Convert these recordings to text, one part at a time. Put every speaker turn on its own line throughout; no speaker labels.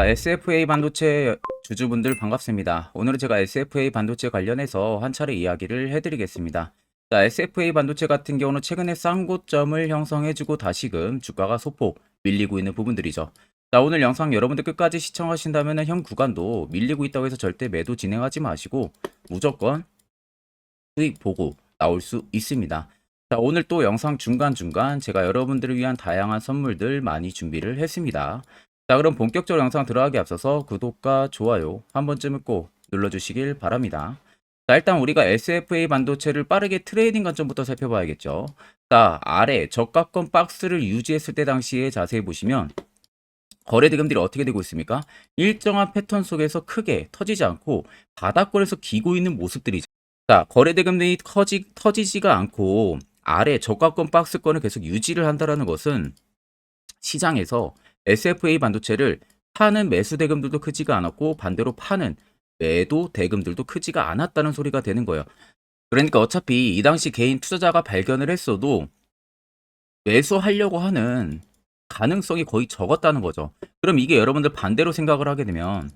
SFA 반도체 주주분들 반갑습니다. 오늘은 제가 SFA 반도체 관련해서 한 차례 이야기를 해드리겠습니다. SFA 반도체 같은 경우는 최근에 쌍고점을 형성해주고 다시금 주가가 소폭 밀리고 있는 부분들이죠. 오늘 영상 여러분들 끝까지 시청하신다면 현 구간도 밀리고 있다고 해서 절대 매도 진행하지 마시고 무조건 수익 보고 나올 수 있습니다. 오늘 또 영상 중간중간 제가 여러분들을 위한 다양한 선물들 많이 준비를 했습니다. 그럼 본격적으로 영상 들어가기 앞서서 구독과 좋아요 한 번쯤은 꼭 눌러주시길 바랍니다. 일단 우리가 SFA 반도체를 빠르게 트레이딩 관점부터 살펴봐야겠죠. 아래 저가권 박스를 유지했을 때 당시에 자세히 보시면 거래 대금들이 어떻게 되고 있습니까? 일정한 패턴 속에서 크게 터지지 않고 바닥권에서 기고 있는 모습들이죠. 거래 대금들이 터지지가 않고 아래 저가권 박스권을 계속 유지를 한다는 것은 시장에서 SFA 반도체를 사는 매수 대금들도 크지가 않았고 반대로 파는 매도 대금들도 크지가 않았다는 소리가 되는 거예요. 그러니까 어차피 이 당시 개인 투자자가 발견을 했어도 매수하려고 하는 가능성이 거의 적었다는 거죠. 그럼 이게 여러분들 반대로 생각을 하게 되면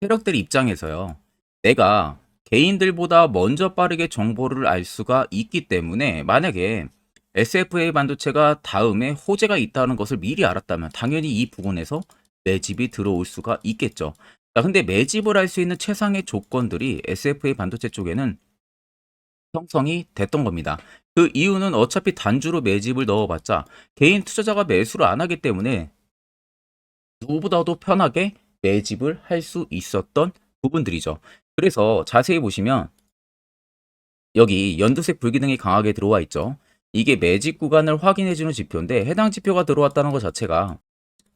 세력들 입장에서요. 내가 개인들보다 먼저 빠르게 정보를 알 수가 있기 때문에 만약에 SFA 반도체가 다음에 호재가 있다는 것을 미리 알았다면 당연히 이 부분에서 매집이 들어올 수가 있겠죠. 근데 매집을 할 수 있는 최상의 조건들이 SFA 반도체 쪽에는 형성이 됐던 겁니다. 그 이유는 어차피 단주로 매집을 넣어봤자 개인 투자자가 매수를 안 하기 때문에 누구보다도 편하게 매집을 할 수 있었던 부분들이죠. 그래서 자세히 보시면 여기 연두색 불기둥이 강하게 들어와 있죠. 이게 매집 구간을 확인해주는 지표인데 해당 지표가 들어왔다는 것 자체가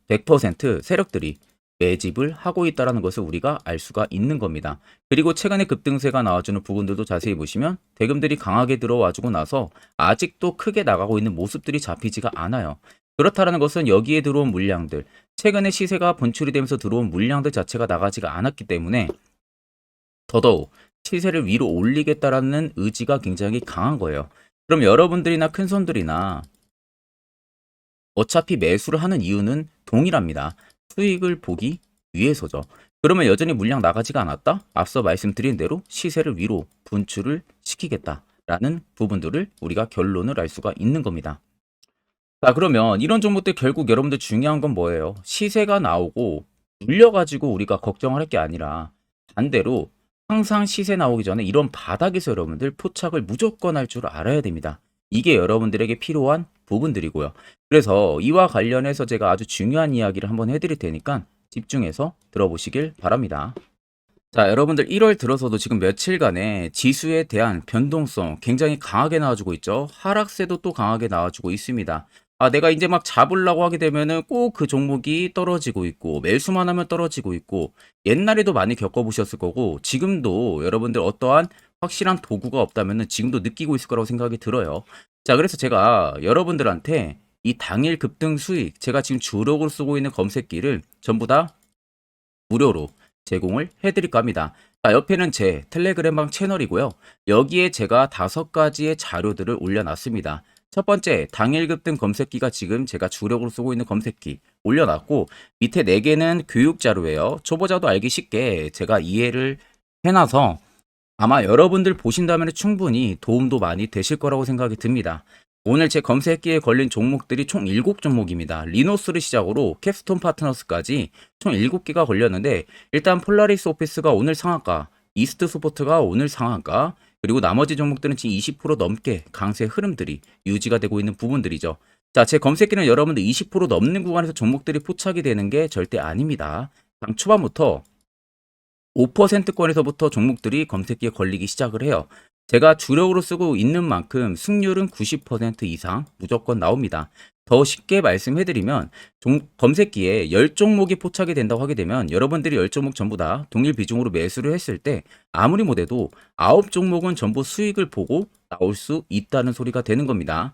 100% 세력들이 매집을 하고 있다는 것을 우리가 알 수가 있는 겁니다. 그리고 최근에 급등세가 나와주는 부분들도 자세히 보시면 대금들이 강하게 들어와주고 나서 아직도 크게 나가고 있는 모습들이 잡히지가 않아요. 그렇다는 것은 여기에 들어온 물량들, 최근에 시세가 분출이 되면서 들어온 물량들 자체가 나가지가 않았기 때문에 더더욱 시세를 위로 올리겠다라는 의지가 굉장히 강한 거예요. 그럼 여러분들이나 큰손들이나 어차피 매수를 하는 이유는 동일합니다. 수익을 보기 위해서죠. 그러면 여전히 물량 나가지가 않았다? 앞서 말씀드린 대로 시세를 위로 분출을 시키겠다라는 부분들을 우리가 결론을 알 수가 있는 겁니다. 그러면 이런 종목들 결국 여러분들 중요한 건 뭐예요? 시세가 나오고 눌려가지고 우리가 걱정을 할 게 아니라 반대로 항상 시세 나오기 전에 이런 바닥에서 여러분들 포착을 무조건 할 줄 알아야 됩니다. 이게 여러분들에게 필요한 부분들이고요. 그래서 이와 관련해서 제가 아주 중요한 이야기를 한번 해드릴 테니까 집중해서 들어보시길 바랍니다. 여러분들 1월 들어서도 지금 며칠간의 지수에 대한 변동성 굉장히 강하게 나와주고 있죠. 하락세도 또 강하게 나와주고 있습니다. 내가 이제 막 잡으려고 하게 되면은 꼭 그 종목이 떨어지고 있고 매수만 하면 떨어지고 있고 옛날에도 많이 겪어보셨을 거고 지금도 여러분들 어떠한 확실한 도구가 없다면은 지금도 느끼고 있을 거라고 생각이 들어요. 그래서 제가 여러분들한테 이 당일 급등 수익 제가 지금 주력으로 쓰고 있는 검색기를 전부 다 무료로 제공을 해드릴까 합니다. 옆에는 제 텔레그램방 채널이고요. 여기에 제가 5가지의 자료들을 올려놨습니다. 첫 번째, 당일 급등 검색기가 지금 제가 주력으로 쓰고 있는 검색기 올려놨고 밑에 4개는 교육 자료예요. 초보자도 알기 쉽게 제가 이해를 해놔서 아마 여러분들 보신다면 충분히 도움도 많이 되실 거라고 생각이 듭니다. 오늘 제 검색기에 걸린 종목들이 총 7종목입니다. 리노스를 시작으로 캡스톤 파트너스까지 총 7개가 걸렸는데 일단 폴라리스 오피스가 오늘 상한가, 이스트 스포트가 오늘 상한가, 그리고 나머지 종목들은 지금 20% 넘게 강세 흐름들이 유지가 되고 있는 부분들이죠. 제 검색기는 여러분들 20% 넘는 구간에서 종목들이 포착이 되는 게 절대 아닙니다. 당 초반부터 5%권에서부터 종목들이 검색기에 걸리기 시작을 해요. 제가 주력으로 쓰고 있는 만큼 승률은 90% 이상 무조건 나옵니다. 더 쉽게 말씀해드리면 검색기에 10종목이 포착이 된다고 하게 되면 여러분들이 10종목 전부 다 동일 비중으로 매수를 했을 때 아무리 못해도 9종목은 전부 수익을 보고 나올 수 있다는 소리가 되는 겁니다.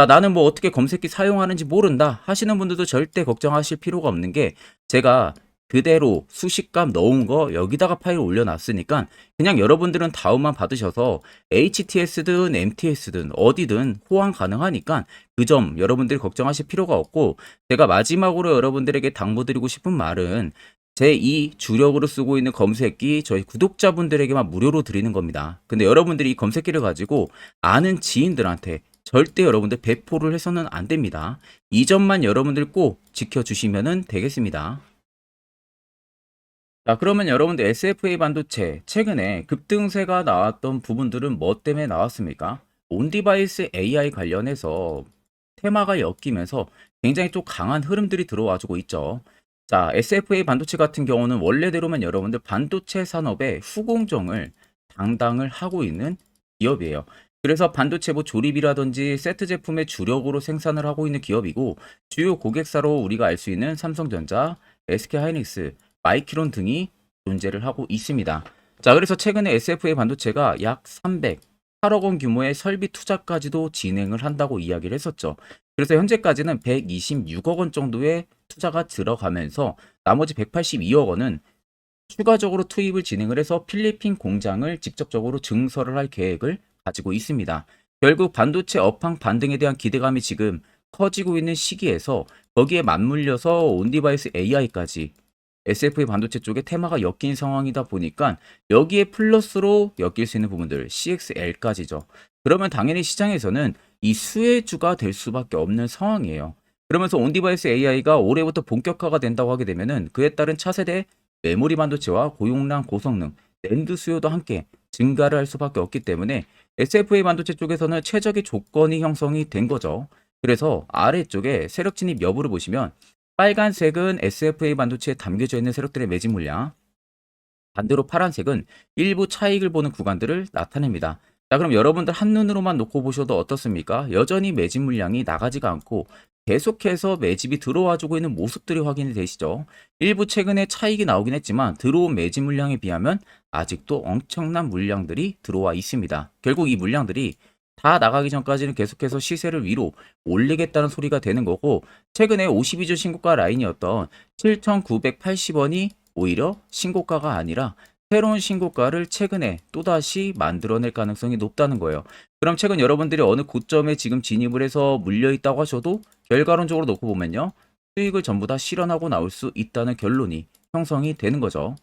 나는 뭐 어떻게 검색기 사용하는지 모른다 하시는 분들도 절대 걱정하실 필요가 없는 게 제가 그대로 수식값 넣은 거 여기다가 파일 올려놨으니까 그냥 여러분들은 다운만 받으셔서 HTS든 MTS든 어디든 호환 가능하니까 그 점 여러분들이 걱정하실 필요가 없고, 제가 마지막으로 여러분들에게 당부드리고 싶은 말은 제2 주력으로 쓰고 있는 검색기 저희 구독자분들에게만 무료로 드리는 겁니다. 근데 여러분들이 이 검색기를 가지고 아는 지인들한테 절대 여러분들 배포를 해서는 안 됩니다. 이 점만 여러분들 꼭 지켜주시면 되겠습니다. 자, 그러면 여러분들 SFA 반도체 최근에 급등세가 나왔던 부분들은 뭐 때문에 나왔습니까? 온디바이스 AI 관련해서 테마가 엮이면서 굉장히 또 강한 흐름들이 들어와주고 있죠. 자, SFA 반도체 같은 경우는 원래대로면 여러분들 반도체 산업의 후공정을 담당을 하고 있는 기업이에요. 그래서 반도체 뭐 조립이라든지 세트 제품의 주력으로 생산을 하고 있는 기업이고, 주요 고객사로 우리가 알 수 있는 삼성전자, SK하이닉스, 마이크론 등이 존재를 하고 있습니다. 자, 그래서 최근에 SFA 반도체가 약 308억 원 규모의 설비 투자까지도 진행을 한다고 이야기를 했었죠. 그래서 현재까지는 126억 원 정도의 투자가 들어가면서 나머지 182억 원은 추가적으로 투입을 진행을 해서 필리핀 공장을 직접적으로 증설을 할 계획을 가지고 있습니다. 결국 반도체 업황 반등에 대한 기대감이 지금 커지고 있는 시기에서 거기에 맞물려서 온디바이스 AI까지 SFA 반도체 쪽에 테마가 엮인 상황이다 보니까 여기에 플러스로 엮일 수 있는 부분들 CXL까지죠. 그러면 당연히 시장에서는 이 수혜주가 될 수밖에 없는 상황이에요. 그러면서 온디바이스 AI가 올해부터 본격화가 된다고 하게 되면은 그에 따른 차세대 메모리 반도체와 고용량 고성능 낸드 수요도 함께 증가를 할 수밖에 없기 때문에 SFA 반도체 쪽에서는 최적의 조건이 형성이 된 거죠. 그래서 아래쪽에 세력 진입 여부를 보시면 빨간색은 SFA 반도체에 담겨져 있는 세력들의 매집 물량, 반대로 파란색은 일부 차익을 보는 구간들을 나타냅니다. 자, 그럼 여러분들 한눈으로만 놓고 보셔도 어떻습니까? 여전히 매집 물량이 나가지가 않고 계속해서 매집이 들어와주고 있는 모습들이 확인이 되시죠? 일부 최근에 차익이 나오긴 했지만 들어온 매집 물량에 비하면 아직도 엄청난 물량들이 들어와 있습니다. 결국 이 물량들이 다 나가기 전까지는 계속해서 시세를 위로 올리겠다는 소리가 되는 거고, 최근에 52주 신고가 라인이었던 7,980원이 오히려 신고가가 아니라 새로운 신고가를 최근에 또다시 만들어낼 가능성이 높다는 거예요. 그럼 최근 여러분들이 어느 고점에 지금 진입을 해서 물려있다고 하셔도 결과론적으로 놓고 보면요, 수익을 전부 다 실현하고 나올 수 있다는 결론이 형성이 되는 거죠.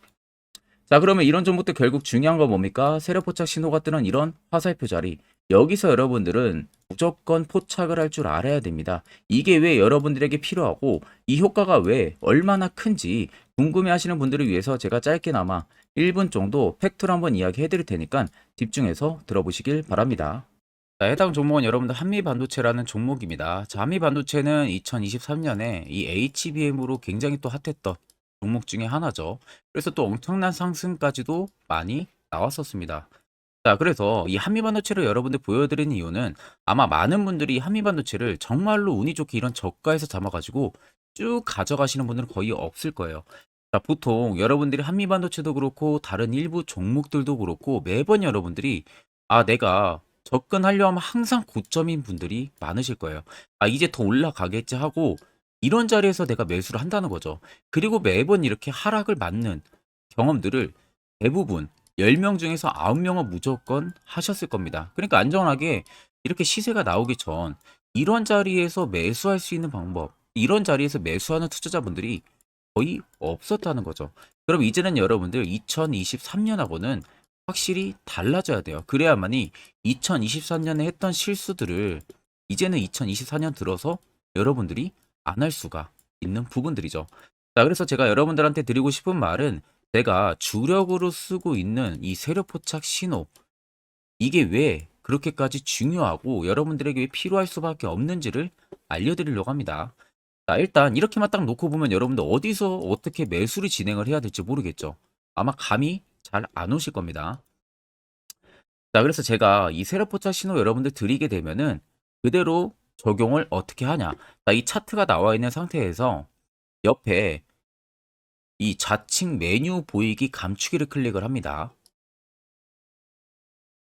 자, 그러면 이런 종목도 결국 중요한 건 뭡니까? 세력 포착 신호가 뜨는 이런 화살표 자리. 여기서 여러분들은 무조건 포착을 할 줄 알아야 됩니다. 이게 왜 여러분들에게 필요하고 이 효과가 왜 얼마나 큰지 궁금해 하시는 분들을 위해서 제가 짧게나마 1분 정도 팩트를 한번 이야기해 드릴 테니까 집중해서 들어보시길 바랍니다. 자, 해당 종목은 여러분들 한미반도체라는 종목입니다. 자, 한미반도체는 2023년에 이 HBM으로 굉장히 또 핫했던 종목 중에 하나죠. 그래서 또 엄청난 상승까지도 많이 나왔었습니다. 자, 그래서 이 한미반도체를 여러분들 보여드리는 이유는 아마 많은 분들이 한미반도체를 정말로 운이 좋게 이런 저가에서 잡아가지고 쭉 가져가시는 분들은 거의 없을 거예요. 자, 보통 여러분들이 한미반도체도 그렇고 다른 일부 종목들도 그렇고 매번 여러분들이 내가 접근하려 하면 항상 고점인 분들이 많으실 거예요. 이제 더 올라가겠지 하고 이런 자리에서 내가 매수를 한다는 거죠. 그리고 매번 이렇게 하락을 맞는 경험들을 대부분 10명 중에서 9명은 무조건 하셨을 겁니다. 그러니까 안전하게 이렇게 시세가 나오기 전 이런 자리에서 매수할 수 있는 방법, 이런 자리에서 매수하는 투자자분들이 거의 없었다는 거죠. 그럼 이제는 여러분들 2023년하고는 확실히 달라져야 돼요. 그래야만이 2023년에 했던 실수들을 이제는 2024년 들어서 여러분들이 안 할 수가 있는 부분들이죠. 자, 그래서 제가 여러분들한테 드리고 싶은 말은 제가 주력으로 쓰고 있는 이 세력 포착 신호, 이게 왜 그렇게까지 중요하고 여러분들에게 왜 필요할 수밖에 없는지를 알려드리려고 합니다. 자, 일단 이렇게만 딱 놓고 보면 여러분들 어디서 어떻게 매수를 진행을 해야 될지 모르겠죠. 아마 감이 잘 안 오실 겁니다. 자, 그래서 제가 이 세력 포착 신호 여러분들 드리게 되면은 그대로 적용을 어떻게 하냐. 자, 이 차트가 나와 있는 상태에서 옆에 이 좌측 메뉴 보이기 감추기를 클릭을 합니다.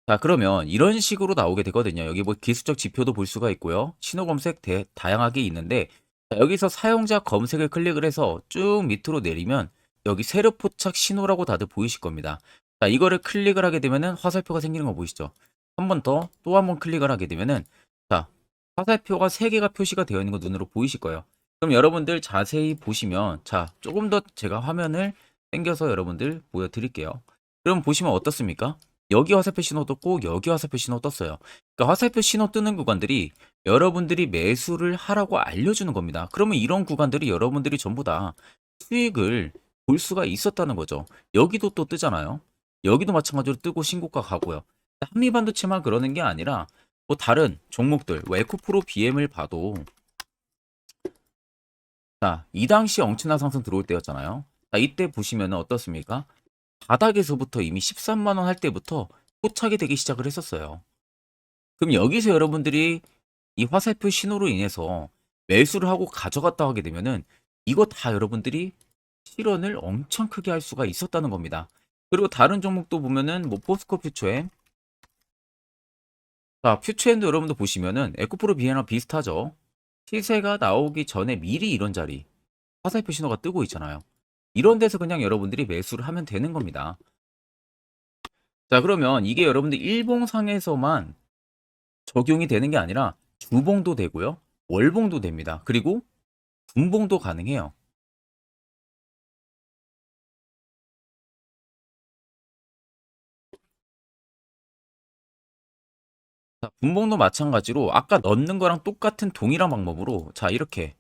자, 그러면 이런 식으로 나오게 되거든요. 여기 뭐 기술적 지표도 볼 수가 있고요. 신호 검색 다양하게 있는데, 자, 여기서 사용자 검색을 클릭을 해서 쭉 밑으로 내리면 여기 세력 포착 신호라고 다들 보이실 겁니다. 자, 이거를 클릭을 하게 되면은 화살표가 생기는 거 보이시죠? 한 번 더 또 한 번 클릭을 하게 되면은 자, 화살표가 3개가 표시가 되어 있는 거 눈으로 보이실 거예요. 그럼 여러분들 자세히 보시면 자, 조금 더 제가 화면을 당겨서 여러분들 보여드릴게요. 그럼 보시면 어떻습니까? 여기 화살표 신호 떴고 여기 화살표 신호 떴어요. 그러니까 화살표 신호 뜨는 구간들이 여러분들이 매수를 하라고 알려주는 겁니다. 그러면 이런 구간들이 여러분들이 전부 다 수익을 볼 수가 있었다는 거죠. 여기도 또 뜨잖아요. 여기도 마찬가지로 뜨고 신고가 가고요. 한미반도체만 그러는 게 아니라 뭐 다른 종목들, 뭐 에코프로 BM을 봐도 자, 이 당시 엄청난 상승 들어올 때였잖아요. 자, 이때 보시면 어떻습니까? 바닥에서부터 이미 13만 원 할 때부터 포착이 되기 시작을 했었어요. 그럼 여기서 여러분들이 이 화살표 신호로 인해서 매수를 하고 가져갔다 하게 되면은 이거 다 여러분들이 실현을 엄청 크게 할 수가 있었다는 겁니다. 그리고 다른 종목도 보면은 뭐 포스코 퓨처엠, 자 퓨처엠도 여러분들 보시면은 에코프로 비에나 비슷하죠. 시세가 나오기 전에 미리 이런 자리 화살표 신호가 뜨고 있잖아요. 이런 데서 그냥 여러분들이 매수를 하면 되는 겁니다. 자 그러면 이게 여러분들 일봉상에서만 적용이 되는 게 아니라 주봉도 되고요. 월봉도 됩니다. 그리고 분봉도 가능해요. 자, 분봉도 마찬가지로 아까 넣는 거랑 똑같은 동일한 방법으로 자 이렇게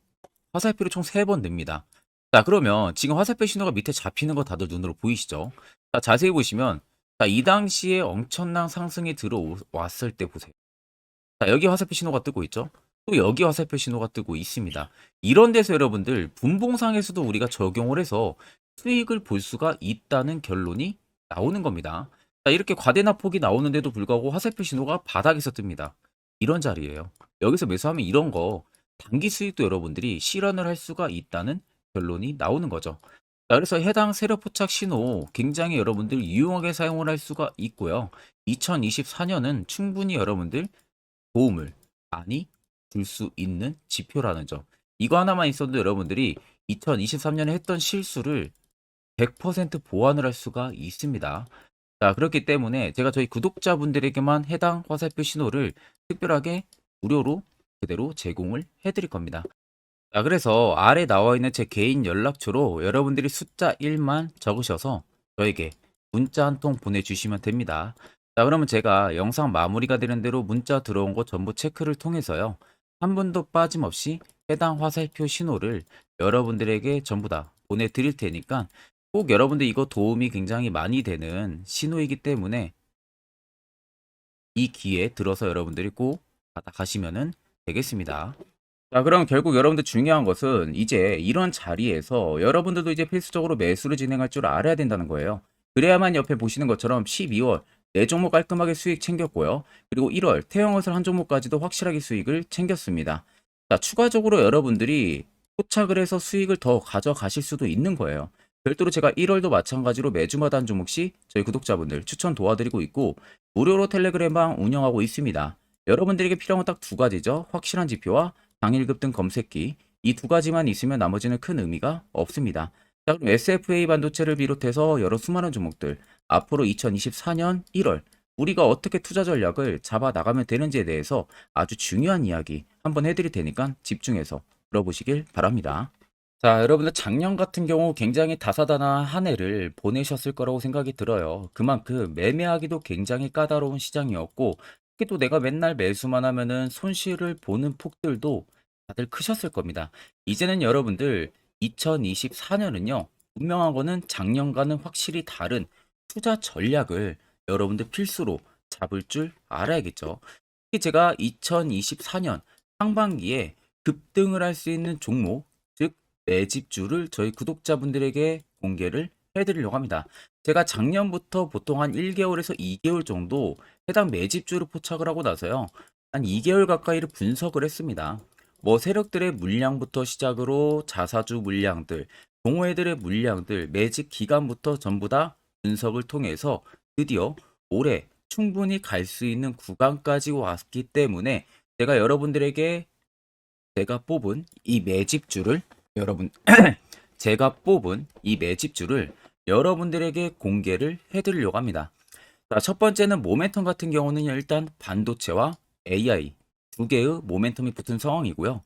화살표를 총 3번 냅니다. 자 그러면 지금 화살표 신호가 밑에 잡히는 거 다들 눈으로 보이시죠? 자 자세히 보시면 자, 이 당시에 엄청난 상승이 들어왔을 때 보세요. 자 여기 화살표 신호가 뜨고 있죠? 또 여기 화살표 신호가 뜨고 있습니다. 이런 데서 여러분들 분봉상에서도 우리가 적용을 해서 수익을 볼 수가 있다는 결론이 나오는 겁니다. 자, 이렇게 과대납폭이 나오는데도 불구하고 화살표 신호가 바닥에서 뜹니다. 이런 자리예요. 여기서 매수하면 이런 거 단기 수익도 여러분들이 실현을 할 수가 있다는 결론이 나오는 거죠. 자, 그래서 해당 세력 포착 신호 굉장히 여러분들 유용하게 사용을 할 수가 있고요. 2024년은 충분히 여러분들 도움을 많이 줄 수 있는 지표라는 점. 이거 하나만 있어도 여러분들이 2023년에 했던 실수를 100% 보완을 할 수가 있습니다. 자, 그렇기 때문에 제가 저희 구독자분들에게만 해당 화살표 신호를 특별하게 무료로 그대로 제공을 해드릴 겁니다. 자, 그래서 아래 나와 있는 제 개인 연락처로 여러분들이 숫자 1만 적으셔서 저에게 문자 한 통 보내주시면 됩니다. 자, 그러면 제가 영상 마무리가 되는 대로 문자 들어온 거 전부 체크를 통해서요. 한 분도 빠짐없이 해당 화살표 신호를 여러분들에게 전부 다 보내드릴 테니까 꼭 여러분들 이거 도움이 굉장히 많이 되는 신호이기 때문에 이 기회에 들어서 여러분들이 꼭 받아가시면 되겠습니다. 자, 그럼 결국 여러분들 중요한 것은 이제 이런 자리에서 여러분들도 이제 필수적으로 매수를 진행할 줄 알아야 된다는 거예요. 그래야만 옆에 보시는 것처럼 12월 4종목 깔끔하게 수익 챙겼고요. 그리고 1월 태영호설 한 종목까지도 확실하게 수익을 챙겼습니다. 자, 추가적으로 여러분들이 포착을 해서 수익을 더 가져가실 수도 있는 거예요. 별도로 제가 1월도 마찬가지로 매주마다 한 종목씩 저희 구독자분들 추천 도와드리고 있고 무료로 텔레그램방 운영하고 있습니다. 여러분들에게 필요한 건 딱 2가지죠. 확실한 지표와 당일 급등 검색기 이 2가지만 있으면 나머지는 큰 의미가 없습니다. 자, 그럼 SFA 반도체를 비롯해서 여러 수많은 종목들 앞으로 2024년 1월 우리가 어떻게 투자 전략을 잡아 나가면 되는지에 대해서 아주 중요한 이야기 한번 해드릴 테니까 집중해서 들어보시길 바랍니다. 자, 여러분들 작년 같은 경우 굉장히 다사다난한 한 해를 보내셨을 거라고 생각이 들어요. 그만큼 매매하기도 굉장히 까다로운 시장이었고 특히 또 내가 맨날 매수만 하면은 손실을 보는 폭들도 다들 크셨을 겁니다. 이제는 여러분들 2024년은요. 분명한 거는 작년과는 확실히 다른 투자 전략을 여러분들 필수로 잡을 줄 알아야겠죠. 특히 제가 2024년 상반기에 급등을 할 수 있는 종목, 즉 매집주를 저희 구독자분들에게 공개를 해드리려고 합니다. 제가 작년부터 보통 한 1개월에서 2개월 정도 해당 매집주를 포착을 하고 나서요. 한 2개월 가까이를 분석을 했습니다. 뭐 세력들의 물량부터 시작으로 자사주 물량들, 동호회들의 물량들, 매집 기간부터 전부 다 분석을 통해서 드디어 올해 충분히 갈 수 있는 구간까지 왔기 때문에 제가 여러분들에게 제가 뽑은 이 매집주를 여러분 제가 뽑은 이 매집주를 여러분들에게 공개를 해드리려고 합니다. 자, 첫 번째는 모멘텀 같은 경우는 일단 반도체와 AI 두 개의 모멘텀이 붙은 상황이고요.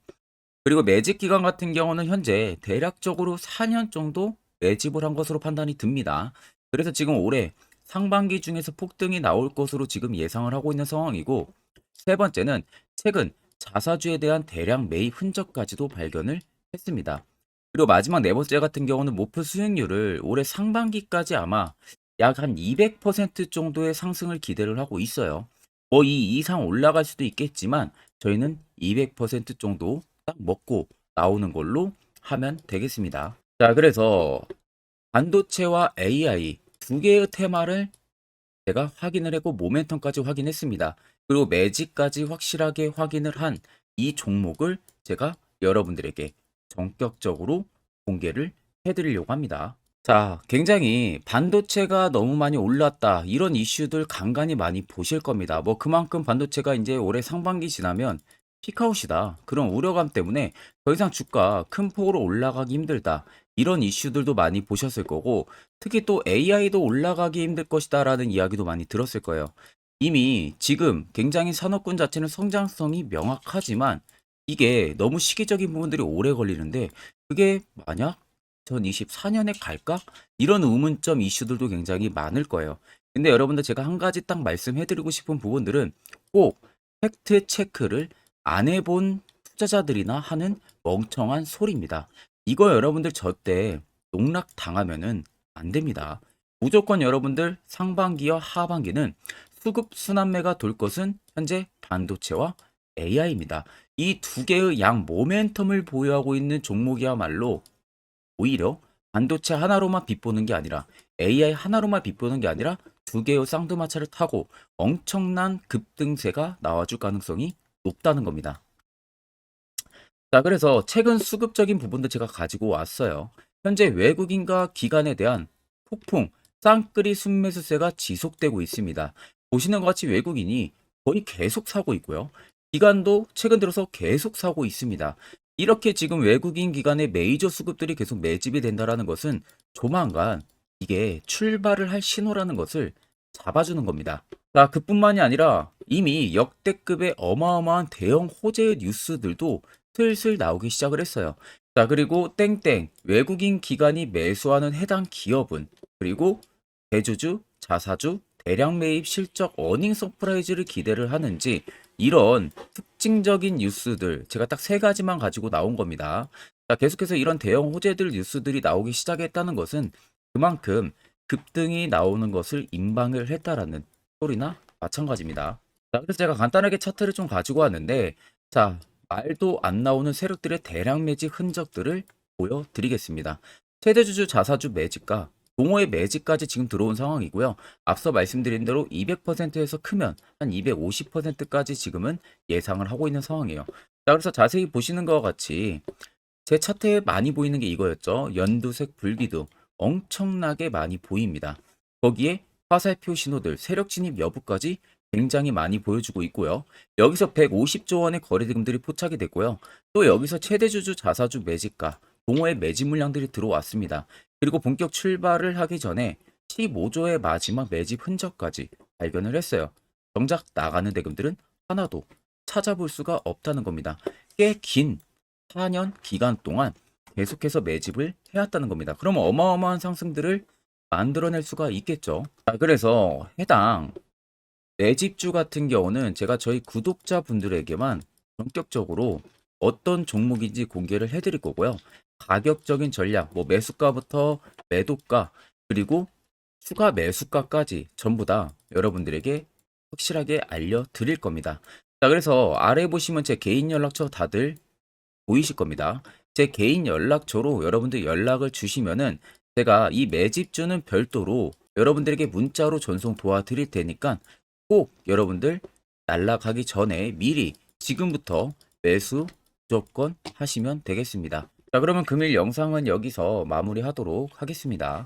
그리고 매집 기간 같은 경우는 현재 대략적으로 4년 정도 매집을 한 것으로 판단이 듭니다. 그래서 지금 올해 상반기 중에서 폭등이 나올 것으로 지금 예상을 하고 있는 상황이고, 세 번째는 최근 자사주에 대한 대량 매입 흔적까지도 발견을 했습니다. 그리고 마지막 네 번째 같은 경우는 목표 수익률을 올해 상반기까지 아마 약 한 200% 정도의 상승을 기대를 하고 있어요. 뭐 이 이상 올라갈 수도 있겠지만 저희는 200% 정도 딱 먹고 나오는 걸로 하면 되겠습니다. 자, 그래서 반도체와 AI 두 개의 테마를 제가 확인을 했고 모멘텀까지 확인했습니다. 그리고 매직까지 확실하게 확인을 한 이 종목을 제가 여러분들에게 전격적으로 공개를 해드리려고 합니다. 자, 굉장히 반도체가 너무 많이 올랐다, 이런 이슈들 간간히 많이 보실 겁니다. 뭐 그만큼 반도체가 이제 올해 상반기 지나면 피크아웃이다, 그런 우려감 때문에 더 이상 주가 큰 폭으로 올라가기 힘들다, 이런 이슈들도 많이 보셨을 거고, 특히 또 AI도 올라가기 힘들 것이다 라는 이야기도 많이 들었을 거예요. 이미 지금 굉장히 산업군 자체는 성장성이 명확하지만 이게 너무 시기적인 부분들이 오래 걸리는데, 그게 만약 2024년에 갈까? 이런 의문점 이슈들도 굉장히 많을 거예요. 근데 여러분들, 제가 한 가지 딱 말씀해드리고 싶은 부분들은 꼭 팩트 체크를 안 해본 투자자들이나 하는 멍청한 소리입니다. 이거 여러분들 절대 농락 당하면은 안 됩니다. 무조건 여러분들 상반기와 하반기는 수급 순환매가 돌 것은 현재 반도체와 AI입니다. 이 두 개의 양 모멘텀을 보유하고 있는 종목이야말로 오히려 반도체 하나로만 빗보는 게 아니라 AI 하나로만 빗보는 게 아니라 두 개의 쌍두마차를 타고 엄청난 급등세가 나와줄 가능성이 높다는 겁니다. 자, 그래서 최근 수급적인 부분도 제가 가지고 왔어요. 현재 외국인과 기관에 대한 폭풍 쌍끌이 순매수세가 지속되고 있습니다. 보시는 것 같이 외국인이 거의 계속 사고 있고요. 기관도 최근 들어서 계속 사고 있습니다. 이렇게 지금 외국인 기관의 메이저 수급들이 계속 매집이 된다라는 것은 조만간 이게 출발을 할 신호라는 것을 잡아주는 겁니다. 자, 그뿐만이 아니라 이미 역대급의 어마어마한 대형 호재의 뉴스들도 슬슬 나오기 시작을 했어요. 자, 그리고 땡땡 외국인 기관이 매수하는 해당 기업은, 그리고 대주주, 자사주, 대량 매입 실적 어닝 서프라이즈를 기대를 하는지, 이런 특징적인 뉴스들 제가 딱 세 가지만 가지고 나온 겁니다. 자, 계속해서 이런 대형 호재들 뉴스들이 나오기 시작했다는 것은 그만큼 급등이 나오는 것을 임방을 했다라는 소리나 마찬가지입니다. 자, 그래서 제가 간단하게 차트를 좀 가지고 왔는데, 자, 말도 안 나오는 세력들의 대량 매집 흔적들을 보여드리겠습니다. 최대주주 자사주 매집과 동호회 매집까지 지금 들어온 상황이고요. 앞서 말씀드린 대로 200%에서 크면 한 250%까지 지금은 예상을 하고 있는 상황이에요. 자, 그래서 자세히 보시는 것과 같이 제 차트에 많이 보이는 게 이거였죠. 연두색 불기둥 엄청나게 많이 보입니다. 거기에 화살표 신호들, 세력 진입 여부까지 굉장히 많이 보여주고 있고요. 여기서 150조 원의 거래대금들이 포착이 됐고요. 또 여기서 최대주주 자사주 매집가, 동호회 매집 물량들이 들어왔습니다. 그리고 본격 출발을 하기 전에 15조의 마지막 매집 흔적까지 발견을 했어요. 정작 나가는 대금들은 하나도 찾아볼 수가 없다는 겁니다. 꽤 긴 4년 기간 동안 계속해서 매집을 해왔다는 겁니다. 그럼 어마어마한 상승들을 만들어낼 수가 있겠죠. 자, 그래서 해당 매집주 같은 경우는 제가 저희 구독자분들에게만 본격적으로 어떤 종목인지 공개를 해드릴 거고요. 가격적인 전략, 뭐 매수가부터 매도가, 그리고 추가 매수가까지 전부 다 여러분들에게 확실하게 알려드릴 겁니다. 자, 그래서 아래 보시면 제 개인 연락처 다들 보이실 겁니다. 제 개인 연락처로 여러분들 연락을 주시면은 제가 이 매집주는 별도로 여러분들에게 문자로 전송 도와드릴 테니까 꼭 여러분들 날라가기 전에 미리 지금부터 매수 무조건 하시면 되겠습니다. 자, 그러면 금일 영상은 여기서 마무리하도록 하겠습니다.